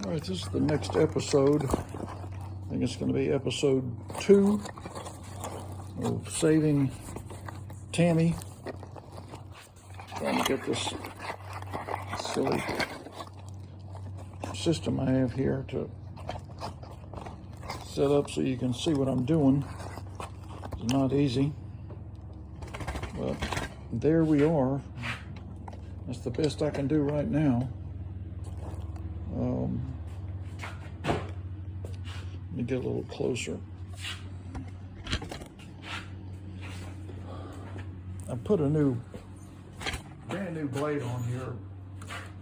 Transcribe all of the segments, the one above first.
All right, this is the next episode. I think it's going to be episode 2 of saving Tammy. Trying to get this silly system I have here to set up so you can see what I'm doing. It's not easy, but there we are. That's the best I can do right now. Let me get a little closer. I put a brand new blade on here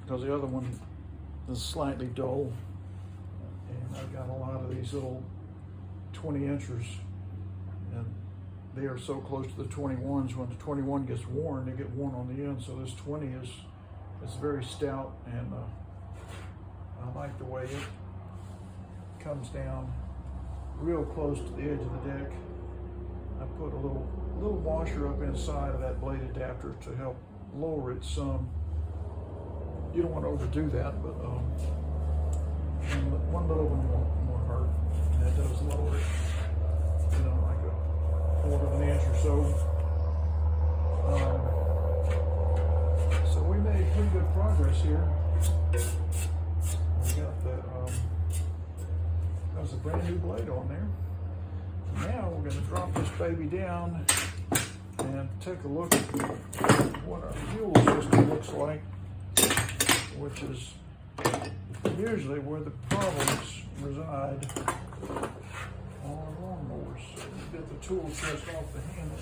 because the other one is slightly dull, and I've got a lot of these little 20 inchers, and they are so close to the 21s. When the 21 gets worn, they get worn on the end. So this 20 is very stout, and I like the way it comes down real close to the edge of the deck. I put a little washer up inside of that blade adapter to help lower it some. You don't want to overdo that, but one little one won't hurt, and it does lower it, like a quarter of an inch or so. So we made pretty good progress here. We got that was a brand new blade on there. Now we're going to drop this baby down and take a look at what our fuel system looks like, which is usually where the problems reside on our lawnmowers. So we get the tool chest off the handle,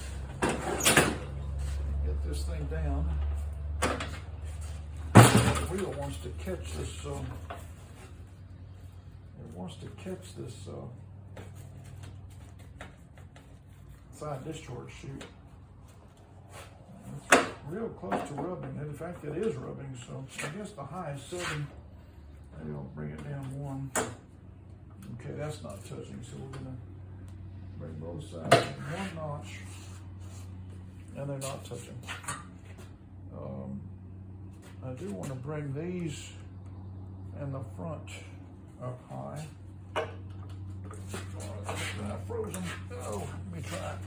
get this thing down. The wheel wants to catch this. Side discharge chute. It's real close to rubbing. In fact, it is rubbing. So I guess the high is 7. Maybe I'll bring it down 1. Okay, that's not touching. So we're gonna bring both sides 1 notch, and they're not touching. I do want to bring these and the front up high. I froze them. Oh, let me try it.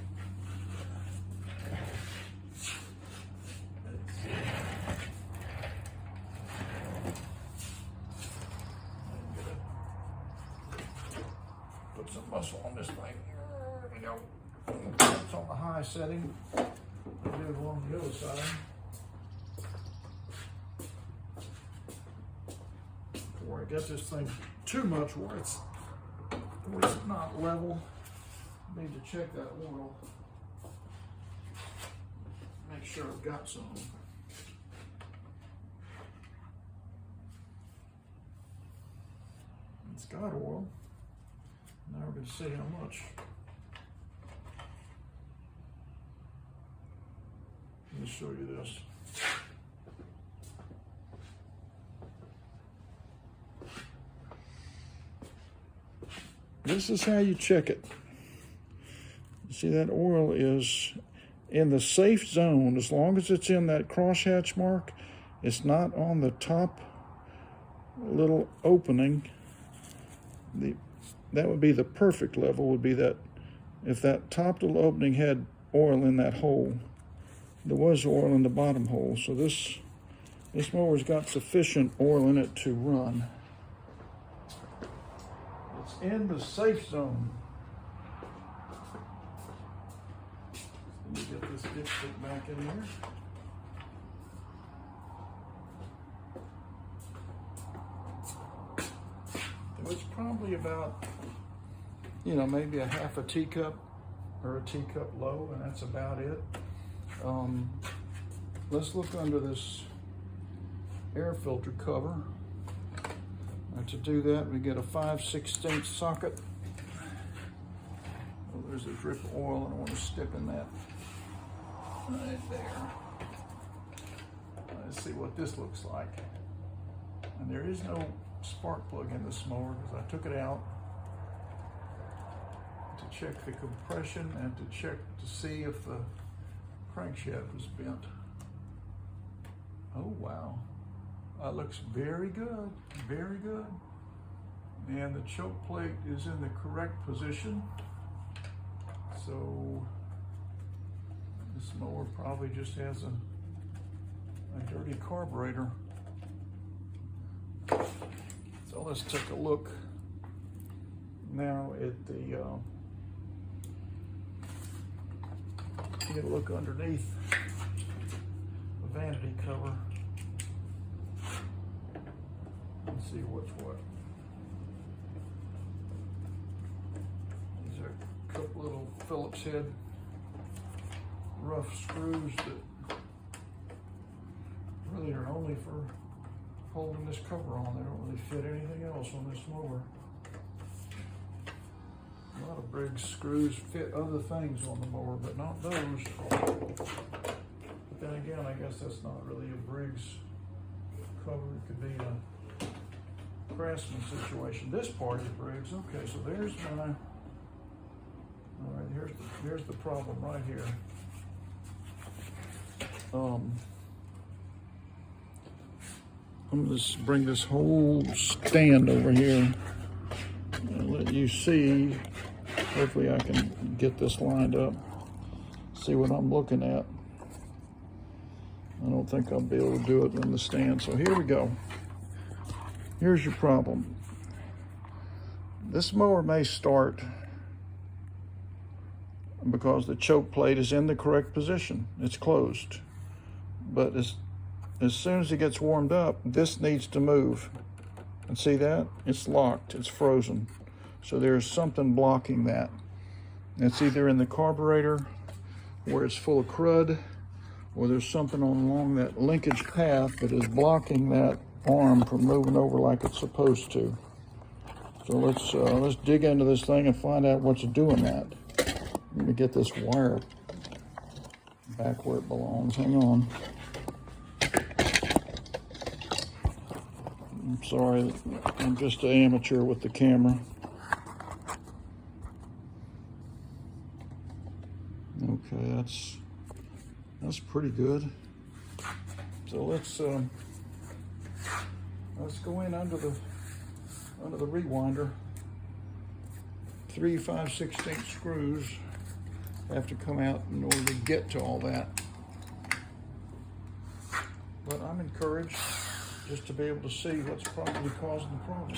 Put some muscle on this thing. There we go. It's on the high setting. I'll do it along the other side. Before I get this thing too much where it's not level. Need to check that oil. Make sure I've got some. It's got oil. Now we're going to see how much. Let me show you this. This is how you check it. You see that oil is in the safe zone. As long as it's in that crosshatch mark, it's not on the top little opening. That would be the perfect level, would be that if that top little opening had oil in that hole. There was oil in the bottom hole, so this mower's got sufficient oil in it to run. It's in the safe zone. Let me get this dipstick back in here. It was probably about, maybe a half a teacup or a teacup low, and that's about it. Let's look under this air filter cover. To do that, we get a 5/16 socket. Oh, there's a drip of oil, and I want to step in that right there. Let's see what this looks like. And there is no spark plug in this mower because I took it out to check the compression and to check to see if the crankshaft was bent. Oh wow, that looks very good, very good. And the choke plate is in the correct position. So this mower probably just has a dirty carburetor. So let's take a look now at the, get a look underneath the vanity cover and see what's what. These are a couple little Phillips head rough screws that really are only for holding this cover on. They don't really fit anything else on this mower. A lot of Briggs screws fit other things on the mower, but not those. But then again, I guess that's not really a Briggs cover. It could be a craftsman situation. This part is Briggs. Okay, so there's my, all right, here's the problem right here. I'm gonna just bring this whole stand over here and let you see. Hopefully I can get this lined up, see what I'm looking at. I don't think I'll be able to do it in the stand. So here we go. Here's your problem. This mower may start because the choke plate is in the correct position. It's closed. But as soon as it gets warmed up, this needs to move. And see that? It's locked, it's frozen. So there's something blocking that. It's either in the carburetor where it's full of crud, or there's something along that linkage path that is blocking that arm from moving over like it's supposed to. So let's dig into this thing and find out what's doing that. Let me get this wire back where it belongs. Hang on. I'm sorry, I'm just an amateur with the camera. Okay, that's pretty good. So let's go in under the rewinder. 3 5/16 screws have to come out in order to get to all that. But I'm encouraged just to be able to see what's probably causing the problem.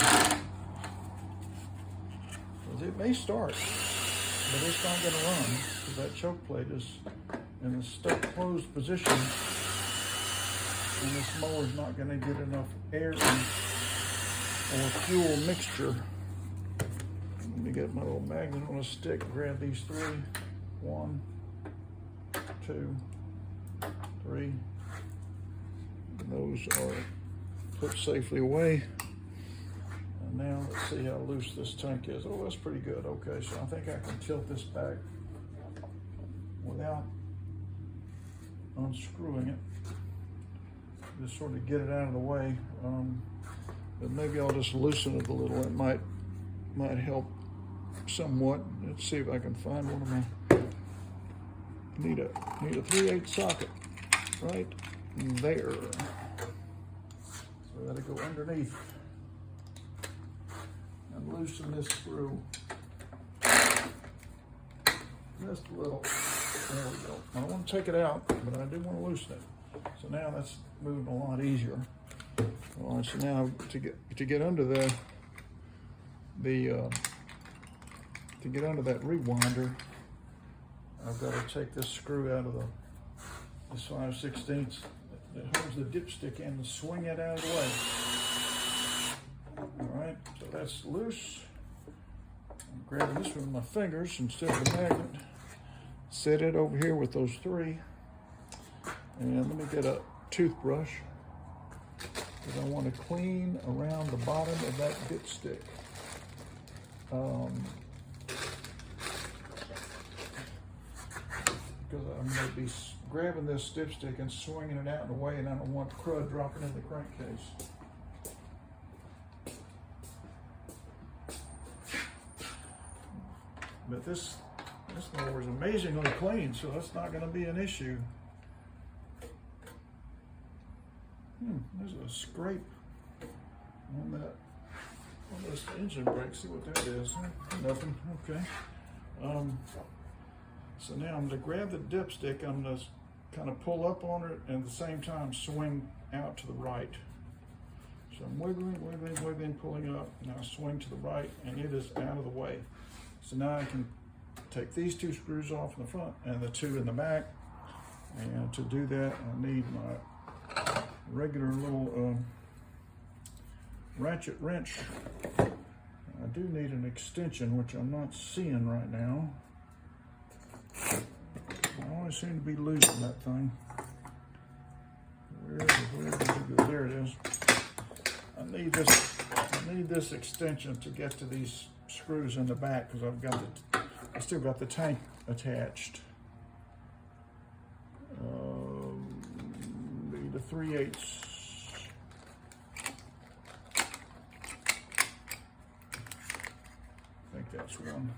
It may start, but it's not going to run because that choke plate is in a stuck closed position, and this mower is not going to get enough air or fuel mixture. Let me get my little magnet on a stick, grab these 3. 1, 2, 3. And those are put safely away. And now let's see how loose this tank is. Oh, that's pretty good. Okay, so I think I can tilt this back without unscrewing it. Just sort of get it out of the way. But maybe I'll just loosen it a little. It might help somewhat. Let's see if I can find one of my. Need a 3/8 socket right there. So that'll go underneath and loosen this screw just a little. There we go. I don't want to take it out, but I do want to loosen it. So now that's moving a lot easier. All right, so now to get under to get under that rewinder, I've got to take this screw out of this 5/16 that holds the dipstick in and swing it out of the way. All right, so that's loose. I'm grabbing this with my fingers instead of the magnet. Set it over here with those 3. And let me get a toothbrush because I want to clean around the bottom of that dipstick. Because I'm going to be grabbing this dipstick and swinging it out in the way, and I don't want crud dropping in the crankcase. But this mower is amazingly clean, so that's not going to be an issue. There's a scrape on that this engine brake, see what that is. Nothing, okay. So now I'm gonna grab the dipstick, I'm gonna kind of pull up on it and at the same time swing out to the right. So I'm wiggling, pulling up, now swing to the right, and it is out of the way. So now I can take these 2 screws off in the front and the 2 in the back. And to do that, I need my regular little ratchet wrench. I do need an extension, which I'm not seeing right now. I always seem to be losing that thing. Where is it go? There it is. I need this extension to get to these screws in the back because I still got the tank attached. Need a 3/8. I think that's one.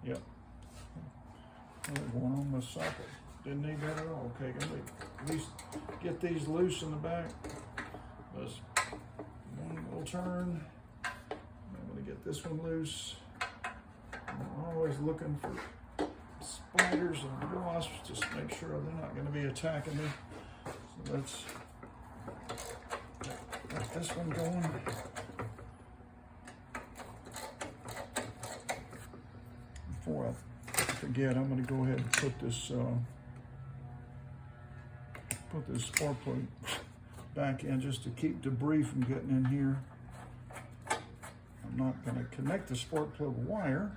Yep. One on the socket. Didn't need that at all. Okay, gonna at least get these loose in the back. Just one little turn. I'm gonna get this one loose. I'm always looking for spiders and wasps, just make sure they're not gonna be attacking me. So let's get this one going. Before I forget, I'm going to go ahead and put this spark plug back in just to keep debris from getting in here. I'm not going to connect the spark plug wire,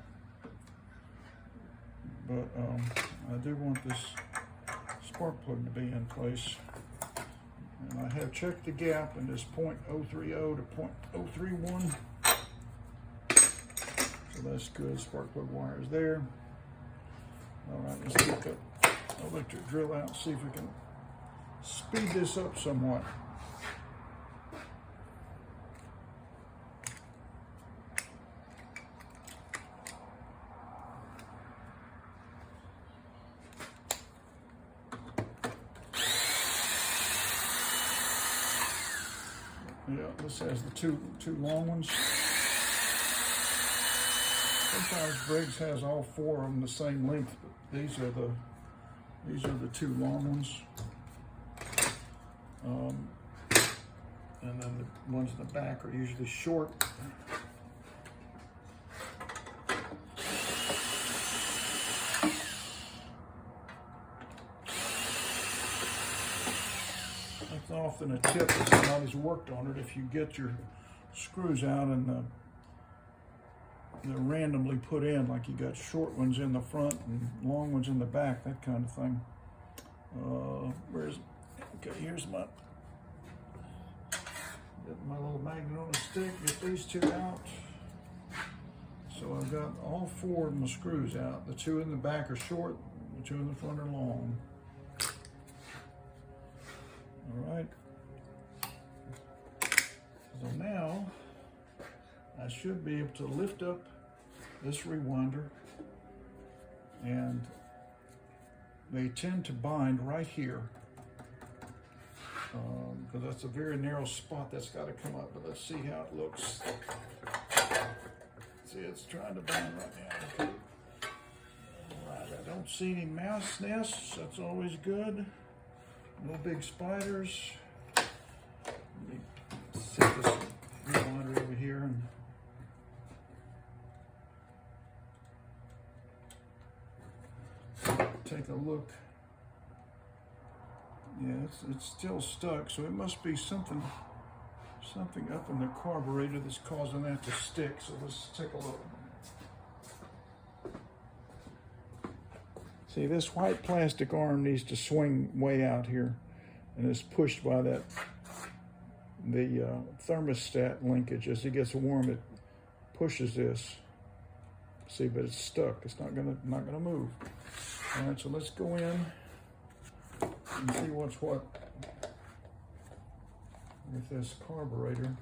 but I do want this spark plug to be in place. And I have checked the gap in this 0.030 to 0.031. So that's good. Spark plug wire is there. All right, let's get the electric drill out and see if we can speed this up somewhat. Yeah, this has the two long ones. Sometimes Briggs has all 4 of them the same length, but these are the 2 long ones. And then the ones in the back are usually short. That's often a tip if somebody's worked on it. If you get your screws out and they're randomly put in, like you got short ones in the front and long ones in the back, that kind of thing. Okay, here's my little magnet on a stick. Get these 2 out. So I've got all 4 of my screws out. The 2 in the back are short, the 2 in the front are long. All right. So now I should be able to lift up this rewinder, and they tend to bind right here because that's a very narrow spot that's got to come up. But let's see how it looks. See, it's trying to bind right now. Okay. All right, I don't see any mouse nests. That's always good. No big spiders. Let me set this rewinder over here and take a look. Yeah, it's still stuck, so it must be something up in the carburetor that's causing that to stick. So let's take a look. See, this white plastic arm needs to swing way out here, and it's pushed by the thermostat linkage. As it gets warm, it pushes this. See, but it's stuck. It's not gonna move. All right, so let's go in and see what's what with this carburetor.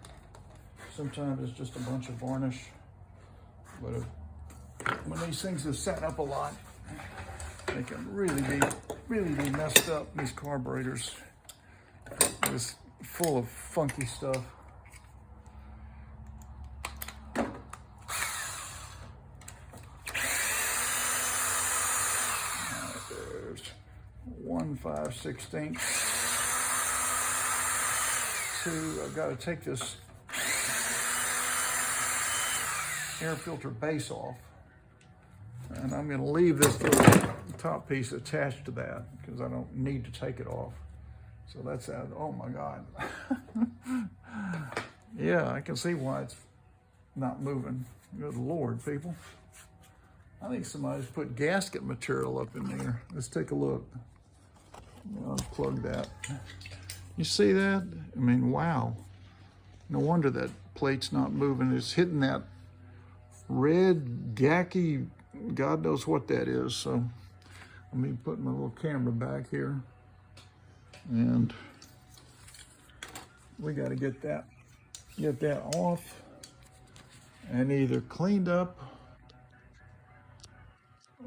Sometimes it's just a bunch of varnish, but when these things are set up a lot, they can really be messed up. These carburetors is full of funky stuff. 5/16 to, I've got to take this air filter base off. And I'm going to leave this little top piece attached to that because I don't need to take it off. So that's out. Oh my God. Yeah, I can see why it's not moving. Good Lord, people. I think somebody's put gasket material up in there. Let's take a look. I'll unplug that. You see that? I mean, wow. No wonder that plate's not moving. It's hitting that red, gacky, God knows what that is. So let me put my little camera back here. And we got to get that off and either cleaned up,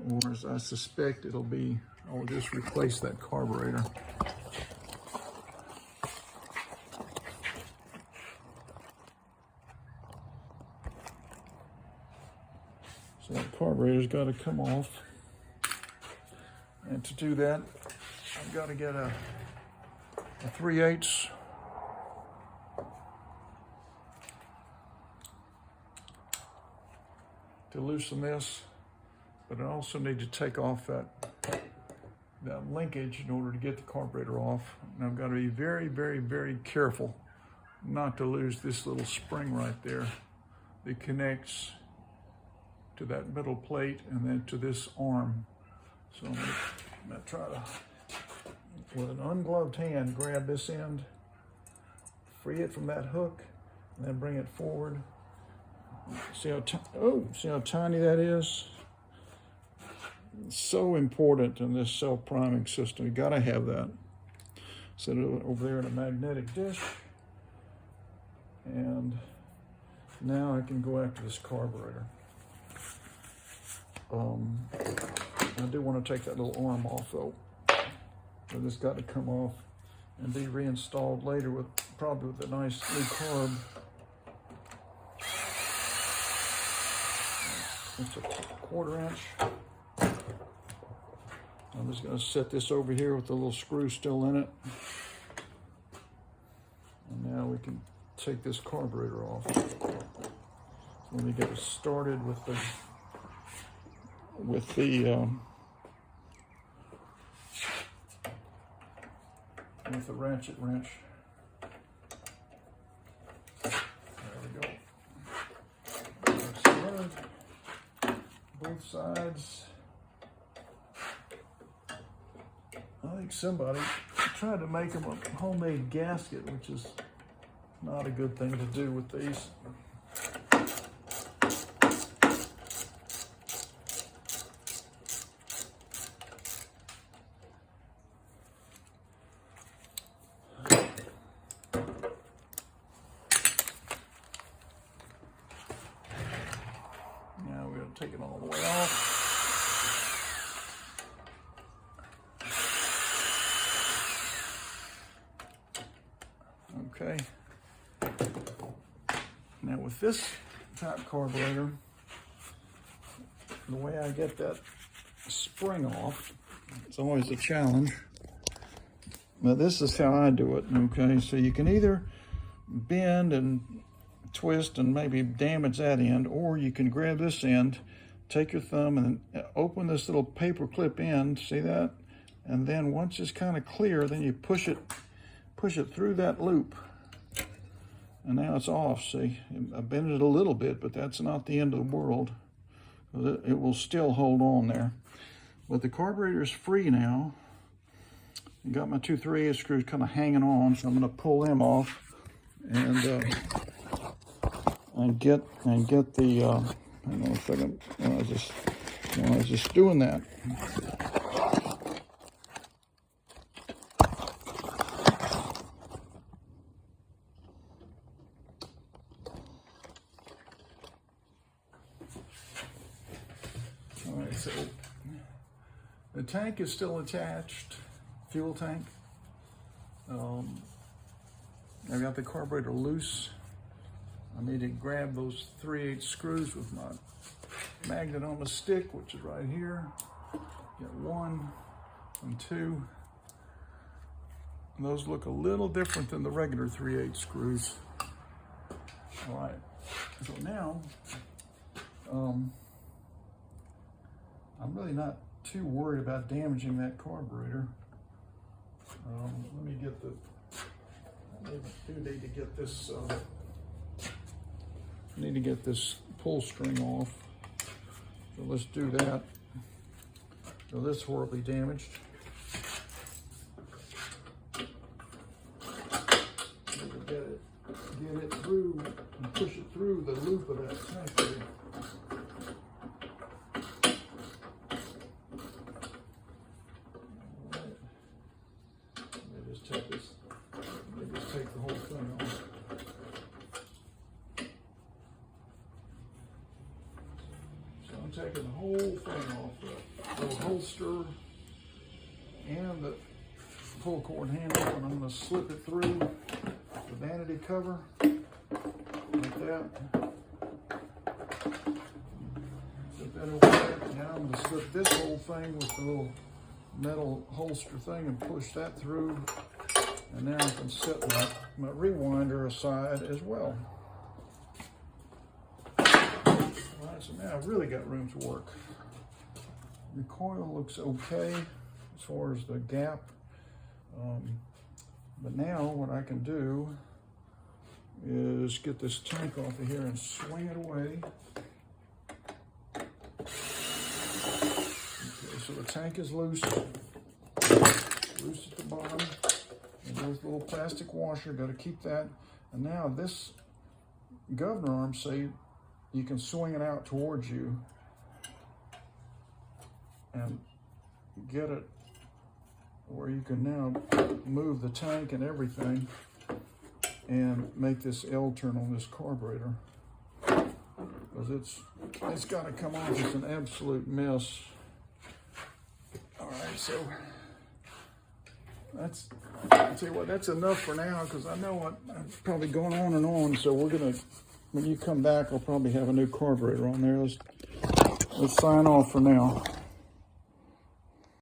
or as I suspect it'll be, I'll just replace that carburetor. So that carburetor's got to come off. And to do that, I've got to get a 3/8 to loosen this, but I also need to take off that linkage in order to get the carburetor off. And I've got to be very, very, very careful not to lose this little spring right there that connects to that middle plate and then to this arm. So I'm gonna try to, with an ungloved hand, grab this end, free it from that hook, and then bring it forward. See how tiny that is? It's so important in this self-priming system. You gotta have that. Set it over there in a magnetic dish. And now I can go after this carburetor. I do want to take that little arm off though. So this got to come off and be reinstalled later with probably with a nice new carb. It's a 1/4 inch. I'm just going to set this over here with the little screw still in it. And now we can take this carburetor off. So let me get it started with the ratchet wrench. There we go. Centered, both sides. I think somebody tried to make them a homemade gasket, which is not a good thing to do with these. Now we're going to take it all the way off. Okay. Now with this type carburetor, the way I get that spring off, it's always a challenge. Now this is how I do it, okay? So you can either bend and twist and maybe damage that end, or you can grab this end, take your thumb and open this little paper clip end, see that? And then once it's kind of clear, then you push it through that loop. And now it's off, see? I bent it a little bit, but that's not the end of the world. It will still hold on there. But the carburetor is free now. I got my 2 3/8 screws kind of hanging on, so I'm going to pull them off and get the. Hang on a second. I was just doing that. All right, so the tank is still attached, fuel tank. I've got the carburetor loose. I need to grab those 3/8 screws with my magnet on the stick, which is right here. Get 1 and 2. And those look a little different than the regular 3/8 screws. All right, so now, I'm really not too worried about damaging that carburetor. Let me get I do need to get this, pull string off. So let's do that. So this is horribly damaged. Get it through and push it through the loop of that tank there. Alright. Let me just take this. Let me just take the whole thing off. So I'm taking the whole thing off, the holster and the pull cord handle, and I'm going to slip it through the vanity cover like that. Slip that over there. Now I'm going to slip this whole thing with the little metal holster thing and push that through. And now I can set my rewinder aside as well. Alright, so now I've really got room to work. The coil looks okay as far as the gap. But now what I can do is get this tank off of here and swing it away. Okay, so the tank is loose at the bottom. And there's the little plastic washer, got to keep that. And now this governor arm, say you can swing it out towards you and get it where you can now move the tank and everything and make this L turn on this carburetor, because it's got to come off. It's an absolute mess. All right, so I'll tell you what, that's enough for now, because I know I've probably gone on and on. So we're gonna, when you come back, I'll probably have a new carburetor on there. Let's sign off for now.